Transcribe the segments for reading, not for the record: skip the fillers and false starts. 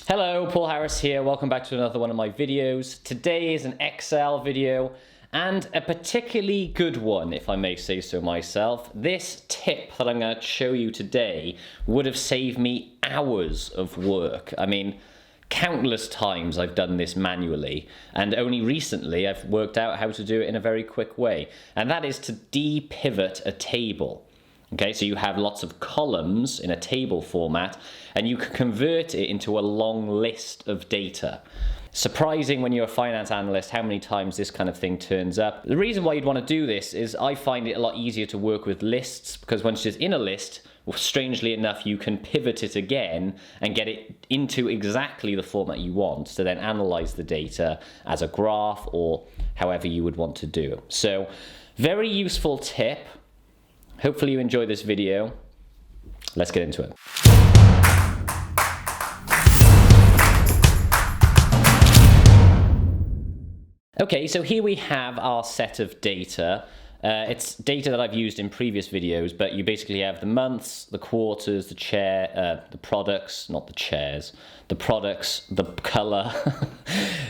Hello, Paul Harris here. Welcome back to another one of my videos. Today is an Excel video and a particularly good one, if I may say so myself. This tip that I'm going to show you today would have saved me hours of work. I mean, countless times I've done this manually, and only recently I've worked out how to do it in a very quick way, and that is to de-pivot a table. Okay, so you have lots of columns in a table format, and you can convert it into a long list of data. Surprising when you're a finance analyst how many times this kind of thing turns up. The reason why you'd want to do this is I find it a lot easier to work with lists, because once it's in a list, well, strangely enough, you can pivot it again and get it into exactly the format you want to then analyze the data as a graph or however you would want to do. So, very useful tip. Hopefully you enjoy this video. Let's get into it. Okay, so here we have our set of data. It's data that I've used in previous videos, but you basically have the months, the quarters, the products, not the chairs, the products, the color.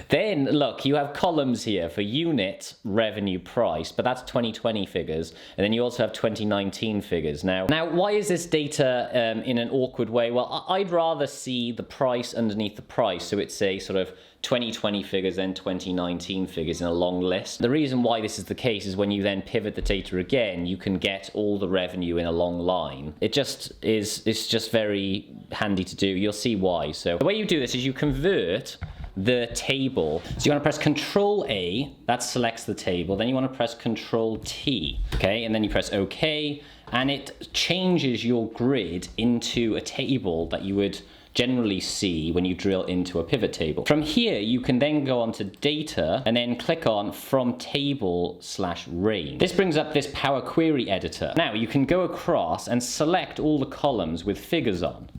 Then, look, you have columns here for unit, revenue, price, but that's 2020 figures, and then you also have 2019 figures. Now, why is this data in an awkward way? Well, I'd rather see the price underneath the price, so it's a sort of 2020 figures and 2019 figures in a long list. The reason why this is the case is when you then pivot the data again, you can get all the revenue in a long line. It's just very handy to do. You'll see why. So the way you do this is you convert the table. So you want to press Control A, that selects the table. Then you want to press Control T, okay? And then you press OK, and it changes your grid into a table that you would generally see when you drill into a pivot table. From here, you can then go on to Data and then click on From Table/Range. This brings up this Power Query editor. Now you can go across and select all the columns with figures on.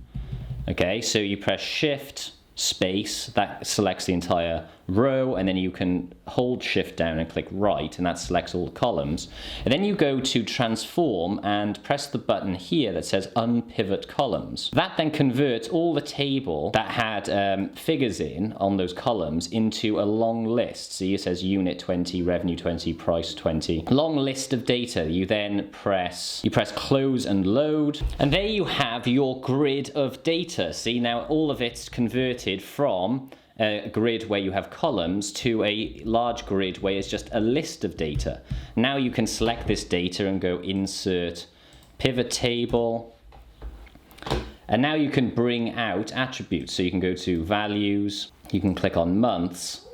Okay, so you press Shift space, that selects the entire row, and then you can hold Shift down and click right, and that selects all the columns. And then you go to Transform and press the button here that says Unpivot Columns. That then converts all the table that had figures in on those columns into a long list. So it says Unit 20, Revenue 20, Price 20. Long list of data. You then press Close and Load, and there you have your grid of data. See, now all of it's converted from a grid where you have columns to a large grid where it's just a list of data. Now you can select this data and go Insert Pivot Table, and now you can bring out attributes. So you can go to Values, you can click on Months.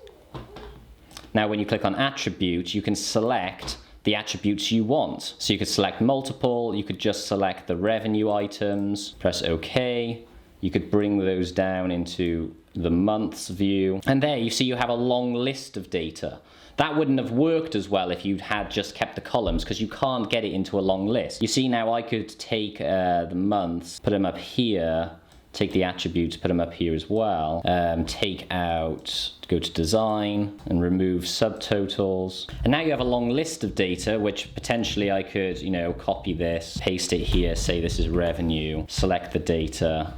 Now when you click on Attributes, you can select the attributes you want. So you could select multiple, you could just select the revenue items, press OK. You could bring those down into the months view. And there you see you have a long list of data. That wouldn't have worked as well if you had just kept the columns, because you can't get it into a long list. You see now I could take the months, put them up here, take the attributes, put them up here as well, take out, go to Design and remove subtotals. And now you have a long list of data, which potentially I could, copy this, paste it here, say this is revenue, select the data,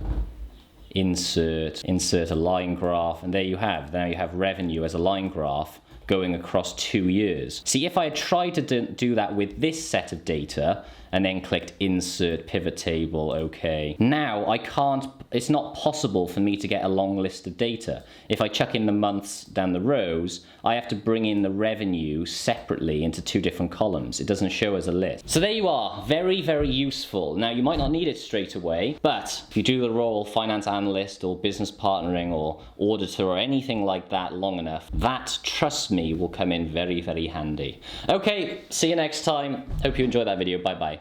insert a line graph, and there you have. Now you have revenue as a line graph going across 2 years. See, if I had tried to do that with this set of data and then clicked Insert Pivot Table, OK. Now I can't, it's not possible for me to get a long list of data. If I chuck in the months down the rows, I have to bring in the revenue separately into two different columns. It doesn't show as a list. So there you are, very, very useful. Now you might not need it straight away, but if you do the role finance analyst or business partnering or auditor or anything like that long enough, that, trust me, will come in very, very handy. Okay, see you next time. Hope you enjoyed that video. Bye-bye.